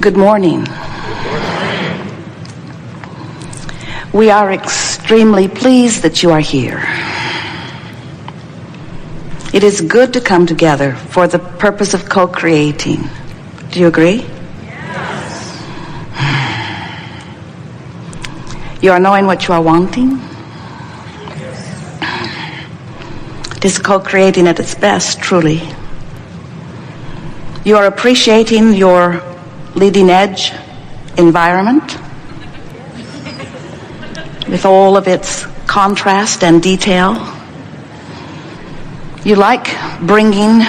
Good morning. We are extremely pleased that you are here. It is good to come together for the purpose of co-creating. Do you agree? Yes. You are knowing what you are wanting? It is co-creating at its best, truly. You are appreciating your leading edge environment with all of its contrast and detail. You like bringing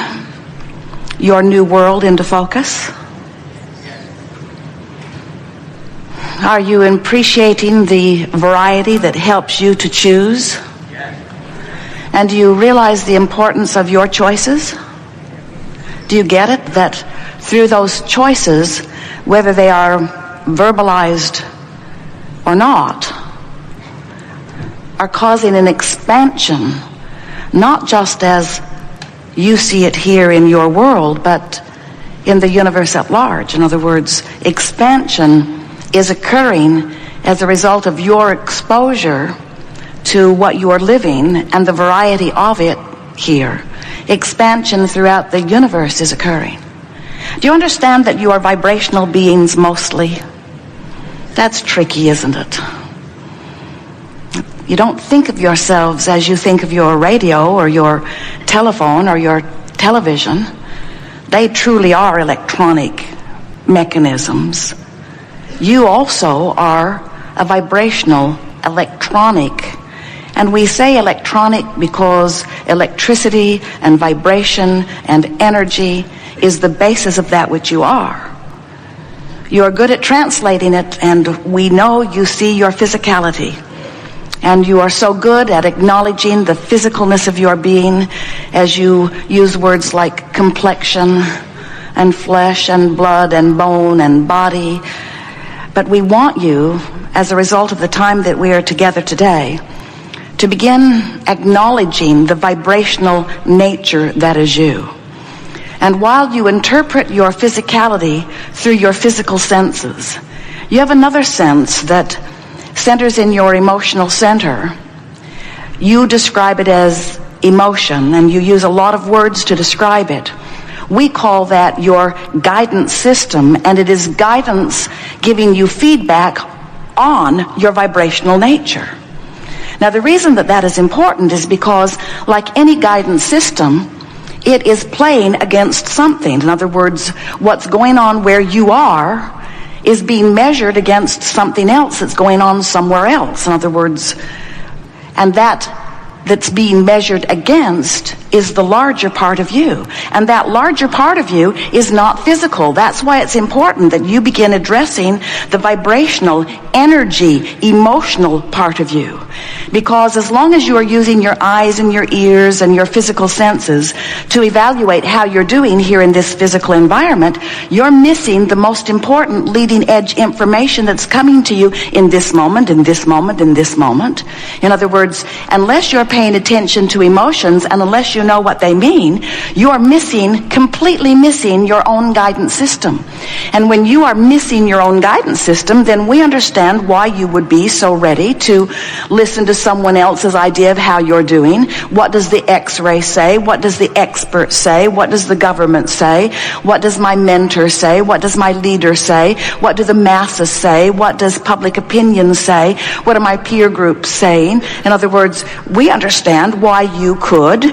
your new world into focus. Are you appreciating the variety that helps you to choose? And do you realize the importance of your choices? Do you get it? That through those choices, whether they are verbalized or not, are causing an expansion, not just as you see it here in your world, but in the universe at large. In other words, expansion is occurring as a result of your exposure to what you are living and the variety of it here. Expansion throughout the universe is occurring. Do you understand that you are vibrational beings mostly? That's tricky, isn't it? You don't think of yourselves as you think of your radio or your telephone or your television. They truly are electronic mechanisms. You also are a vibrational electronic. And we say electronic because electricity and vibration and energy is the basis of that which you are. You are good at translating it, and we know you see your physicality. And you are so good at acknowledging the physicalness of your being as you use words like complexion and flesh and blood and bone and body. But we want you, as a result of the time that we are together today, to begin acknowledging the vibrational nature that is you. And while you interpret your physicality through your physical senses, you have another sense that centers in your emotional center. You describe it as emotion, and you use a lot of words to describe it. We call that your guidance system, and it is guidance giving you feedback on your vibrational nature. Now, the reason that that is important is because, like any guidance system, it is playing against something. In other words, what's going on where you are is being measured against something else that's going on somewhere else. In other words, and that's being measured against is the larger part of you. And that larger part of you is not physical. That's why it's important that you begin addressing the vibrational, energy, emotional part of you. Because as long as you are using your eyes and your ears and your physical senses to evaluate how you're doing here in this physical environment, you're missing the most important leading edge information that's coming to you in this moment, in this moment, in this moment. In other words, unless you're paying attention to emotions and unless you know what they mean, you are completely missing your own guidance system. And when you are missing your own guidance system, then we understand why you would be so ready to listen to someone else's idea of how you're doing. What does the X-ray say? What does the expert say? What does the government say? What does my mentor say? What does my leader say? What do the masses say? What does public opinion say? What are my peer groups saying? In other words, we understand why you could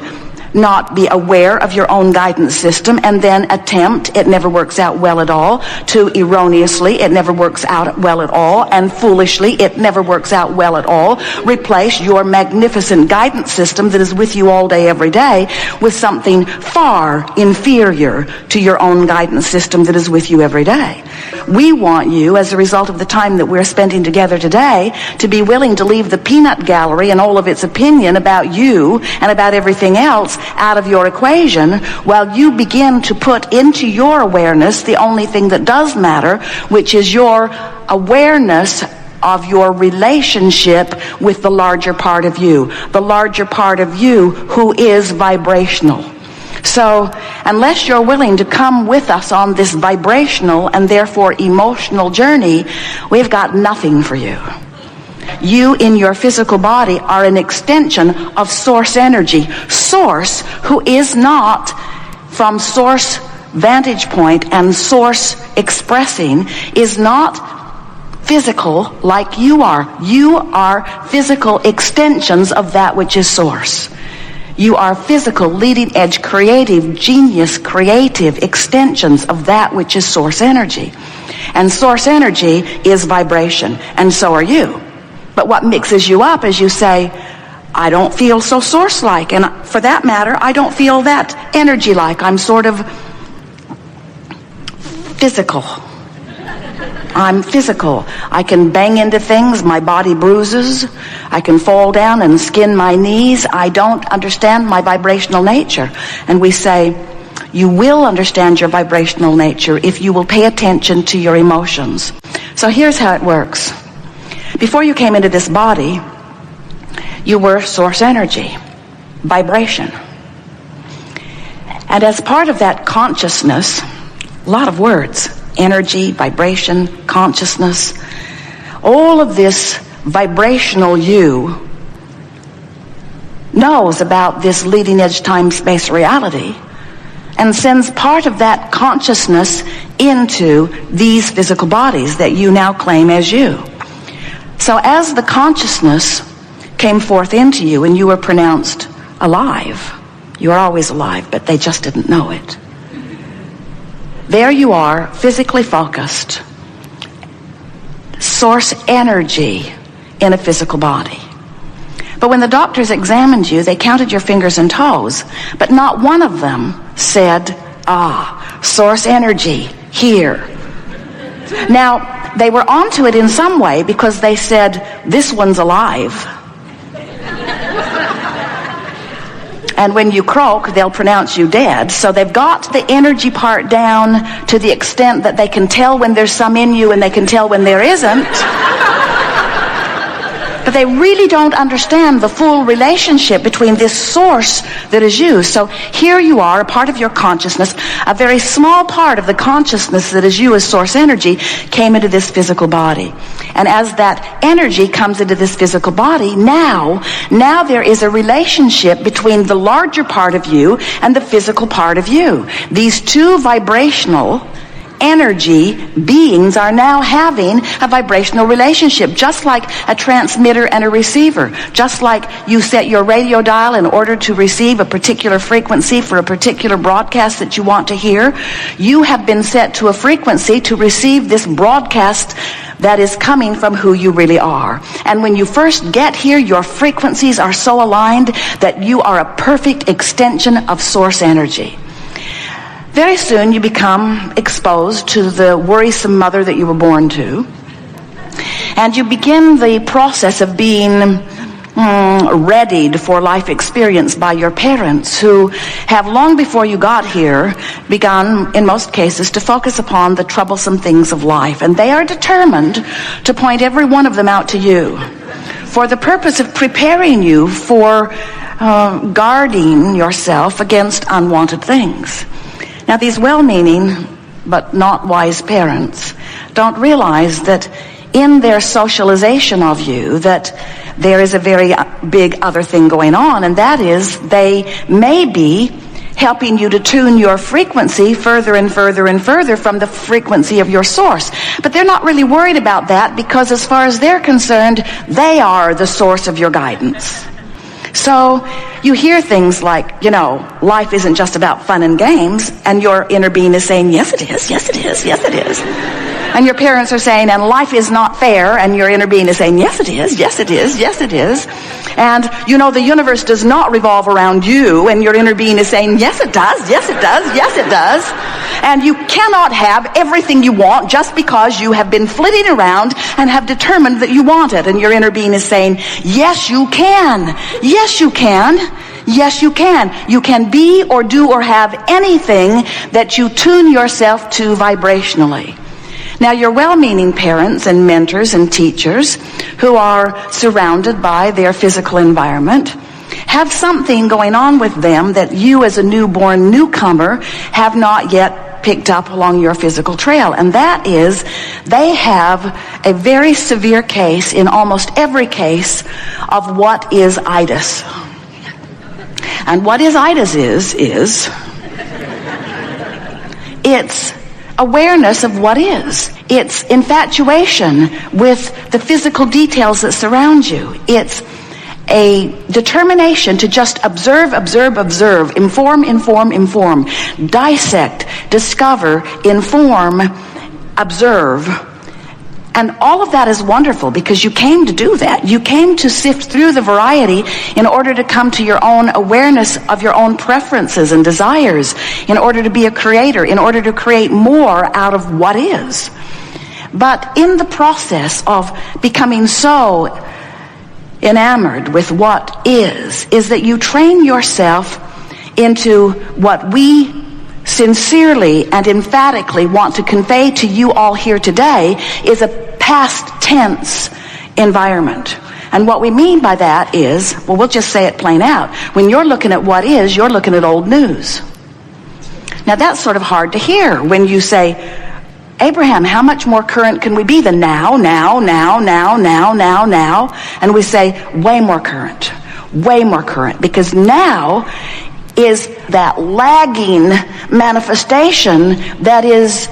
not be aware of your own guidance system and then attempt, it never works out well at all, to erroneously, it never works out well at all, and foolishly, it never works out well at all, replace your magnificent guidance system that is with you all day, every day, with something far inferior to your own guidance system that is with you every day. We want you, as a result of the time that we're spending together today, to be willing to leave the peanut gallery and all of its opinion about you and about everything else out of your equation, while you begin to put into your awareness the only thing that does matter, which is your awareness of your relationship with the larger part of you. The larger part of you who is vibrational. So unless you're willing to come with us on this vibrational and therefore emotional journey, we've got nothing for you. You in your physical body are an extension of source energy. Source, who is not from source vantage point and source expressing, is not physical like you are. You are physical extensions of that which is source. You are physical, leading edge, creative, genius, creative extensions of that which is source energy. And source energy is vibration, and so are you. But what mixes you up is you say, I don't feel so source-like, and for that matter, I don't feel that energy-like. I'm sort of physical. I'm physical. I can bang into things, my body bruises. I can fall down and skin my knees. I don't understand my vibrational nature. And we say, you will understand your vibrational nature if you will pay attention to your emotions. So here's how it works. Before you came into this body, you were source energy, vibration. And as part of that consciousness, a lot of words, energy, vibration, consciousness, all of this vibrational you knows about this leading edge time-space reality and sends part of that consciousness into these physical bodies that you now claim as you. So as the consciousness came forth into you and you were pronounced alive, you are always alive, but they just didn't know it. There you are, physically focused, source energy in a physical body. But when the doctors examined you, they counted your fingers and toes, but not one of them said, source energy here. Now, they were onto it in some way because they said, this one's alive. And when you croak, they'll pronounce you dead. So they've got the energy part down to the extent that they can tell when there's some in you and they can tell when there isn't. But they really don't understand the full relationship between this source that is you. So here you are, a part of your consciousness, a very small part of the consciousness that is you as source energy came into this physical body. And as that energy comes into this physical body, now there is a relationship between the larger part of you and the physical part of you. These two vibrational energy beings are now having a vibrational relationship, just like a transmitter and a receiver. Just like you set your radio dial in order to receive a particular frequency for a particular broadcast that you want to hear, you have been set to a frequency to receive this broadcast that is coming from who you really are. And when you first get here, your frequencies are so aligned that you are a perfect extension of source energy. Very soon you become exposed to the worrisome mother that you were born to, and you begin the process of being readied for life experience by your parents, who have long before you got here begun, in most cases, to focus upon the troublesome things of life. And they are determined to point every one of them out to you for the purpose of preparing you for guarding yourself against unwanted things. Now, these well-meaning but not wise parents don't realize that in their socialization of you that there is a very big other thing going on, and that is they may be helping you to tune your frequency further and further and further from the frequency of your source. But they're not really worried about that, because as far as they're concerned, they are the source of your guidance. So you hear things like, life isn't just about fun and games, and your inner being is saying, yes it is, yes it is, yes it is. And your parents are saying, and life is not fair, and your inner being is saying, yes it is, yes it is, yes it is. And the universe does not revolve around you, and your inner being is saying, yes it does, yes it does, yes it does. And you cannot have everything you want just because you have been flitting around and have determined that you want it. And your inner being is saying, yes you can, yes you can, yes you can. You can be or do or have anything that you tune yourself to vibrationally. Now, your well-meaning parents and mentors and teachers who are surrounded by their physical environment have something going on with them that you as a newborn newcomer have not yet picked up along your physical trail. And that is, they have a very severe case in almost every case of what is itis. And what is itis is it's awareness of what is. It's infatuation with the physical details that surround you. It's a determination to just observe, inform, dissect, discover, inform, observe. And all of that is wonderful because you came to do that. You came to sift through the variety in order to come to your own awareness of your own preferences and desires, in order to be a creator, in order to create more out of what is. But in the process of becoming so enamored with what is that you train yourself into what we sincerely and emphatically want to convey to you all here today is a past tense environment. And what we mean by that is, well, we'll just say it plain out. When you're looking at what is, you're looking at old news. Now that's sort of hard to hear when you say, Abraham, how much more current can we be than now? And we say, way more current, because now is that lagging manifestation that is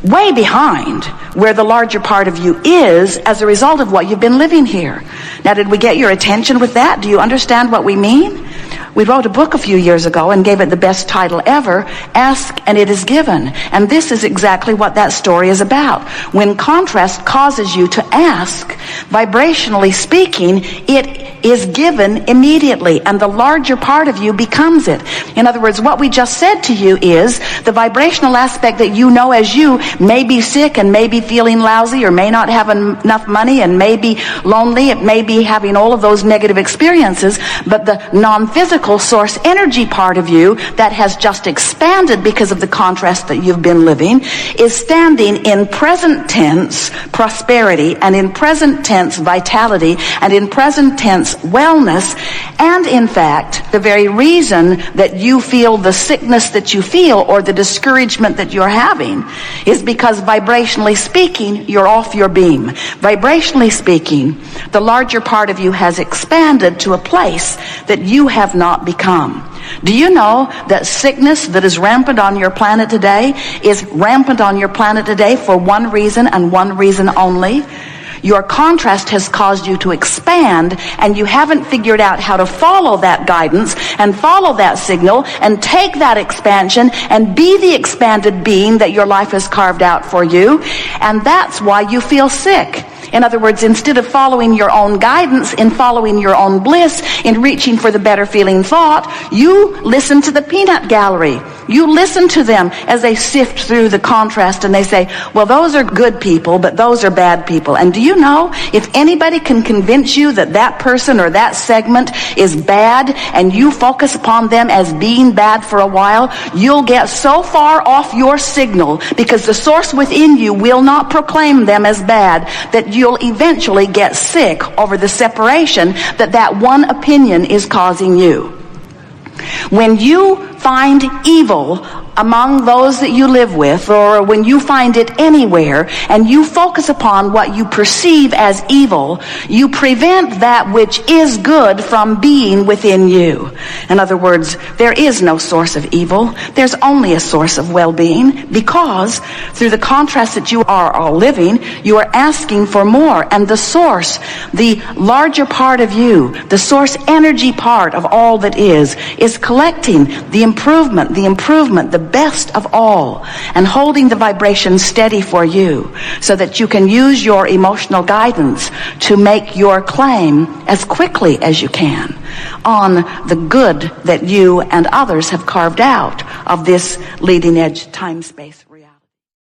way behind where the larger part of you is as a result of what you've been living here. Now, did we get your attention with that? Do you understand what we mean? We wrote a book a few years ago and gave it the best title ever, Ask and It Is Given. And this is exactly what that story is about. When contrast causes you to ask, vibrationally speaking, it is given immediately, and the larger part of you becomes it. In other words, what we just said to you is the vibrational aspect that you know as you may be sick and may be feeling lousy or may not have enough money and may be lonely, it may be having all of those negative experiences, but the non-physical source energy part of you that has just expanded because of the contrast that you've been living is standing in present tense prosperity and in present tense vitality and in present tense wellness. And in fact, the very reason that you feel the sickness that you feel or the discouragement that you're having is because vibrationally speaking, you're off your beam. Vibrationally speaking, the larger part of you has expanded to a place that you have not become. Do you know that sickness that is rampant on your planet today is rampant on your planet today for one reason and one reason only? Your contrast has caused you to expand, and you haven't figured out how to follow that guidance and follow that signal and take that expansion and be the expanded being that your life has carved out for you. And that's why you feel sick. In other words, instead of following your own guidance, in following your own bliss, in reaching for the better feeling thought, you listen to the peanut gallery. You listen to them as they sift through the contrast and they say, well, those are good people, but those are bad people. And do you know, if anybody can convince you that that person or that segment is bad and you focus upon them as being bad for a while, you'll get so far off your signal because the source within you will not proclaim them as bad that you'll eventually get sick over the separation that one opinion is causing you. When you find evil among those that you live with, or when you find it anywhere, and you focus upon what you perceive as evil, you prevent that which is good from being within you. In other words, there is no source of evil. There's only a source of well-being, because through the contrast that you are all living, you are asking for more. And the source, the larger part of you, the source energy part of all that is collecting the improvement, the best of all, and holding the vibration steady for you so that you can use your emotional guidance to make your claim as quickly as you can on the good that you and others have carved out of this leading edge time-space.